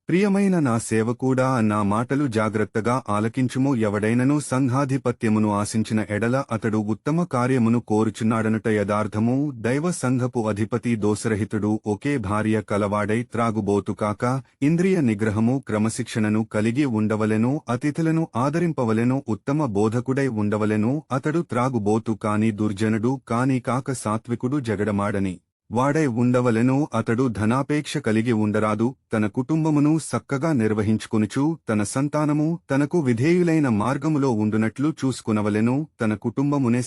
ప్రియమైన నా సేవకూడా, నా మాటలు జాగ్రత్తగా ఆలకించుము. ఎవడైనను సంఘాధిపత్యమును ఆశించిన ఎడల అతడు ఉత్తమ కార్యమును కోరుచున్నాడనుట యథార్థము. దైవ సంఘపు అధిపతి దోషరహితుడు, ఒకే భార్య కలవాడై త్రాగుబోతు కాక, ఇంద్రియ నిగ్రహము క్రమశిక్షణను కలిగి ఉండవలెను. అతిథులను ఆదరింపవలెను. ఉత్తమ బోధకుడై ఉండవలెను. అతడు త్రాగుబోతు కాని దుర్జనుడు కాని కాక సాత్వికుడు, జగడమాడని వాడై ఉండవలెను. అతడు ధనాపేక్ష కలిగి ఉండరాదు. తన కుటుంబమును సక్కగా నిర్వహించుకొనుచు తన సంతానము తనకు విధేయులైన మార్గములో ఉండునట్లు చూసుకునవలెను. తన కుటుంబమునే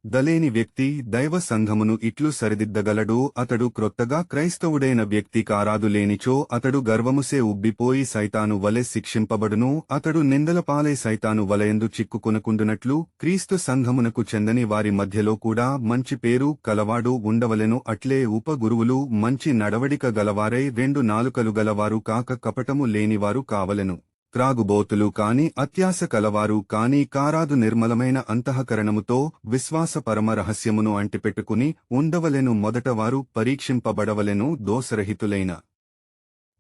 దలేని వ్యక్తి దైవ సంఘమును ఇట్లు సరిదిద్దగలడు. అతడు క్రొత్తగా క్రైస్తవుడైన వ్యక్తి కారాదు. లేనిచో అతడు గర్వముసే ఉబ్బిపోయి సైతాను వలె శిక్షింపబడును. అతడు నిందలపాలై సైతాను వలయందు చిక్కుకొనకుండునట్లు క్రీస్తు సంఘమునకు చెందని వారి మధ్యలో కూడా మంచి పేరు కలవాడు ఉండవలెను. అట్లే ఉపగురువులు మంచి నడవడిక గలవారై, రెండు నాలుకలు గలవారు కాక, కపటము లేనివారు కావలెను. త్రాగుబోతులు కాని, అత్యాశ కలవారు కాని కారాదు. నిర్మలమైన అంతఃకరణముతో విశ్వాస పరమ రహస్యమును అంటిపెట్టుకుని ఉండవలెను. మొదట వారు పరీక్షింపబడవలెను. దోషరహితులైన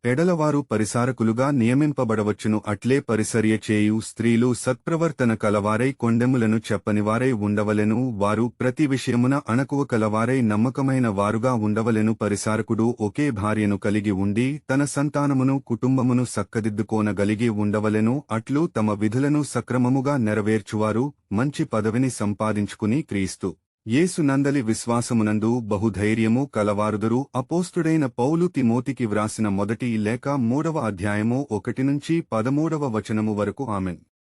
ఎడలవారు పరిసారకులుగా నియమింపబడవచ్చును. అట్లే పరిసర్య చేయు స్త్రీలు సత్ప్రవర్తన కలవారై, కొండెములను చెప్పనివారై ఉండవలెను. వారు ప్రతి విషయమున అణకువ కలవారై, నమ్మకమైన వారుగా ఉండవలెను. పరిసారకుడు ఒకే భార్యను కలిగి ఉండి తన సంతానమును కుటుంబమును సక్కదిద్దుకోనగలిగి ఉండవలెను. అట్లు తమ విధులను సక్రమముగా నెరవేర్చువారు మంచి పదవిని సంపాదించుకుని క్రీస్తు యేసు నందలి విశ్వాసమునందు బహుధైర్యము కలవారుదురు. అపోస్తుడైన పౌలు తిమోతికి వ్రాసిన మొదటి లేఖ 3వ అధ్యాయము 1-13 వరకు. ఆమెన్.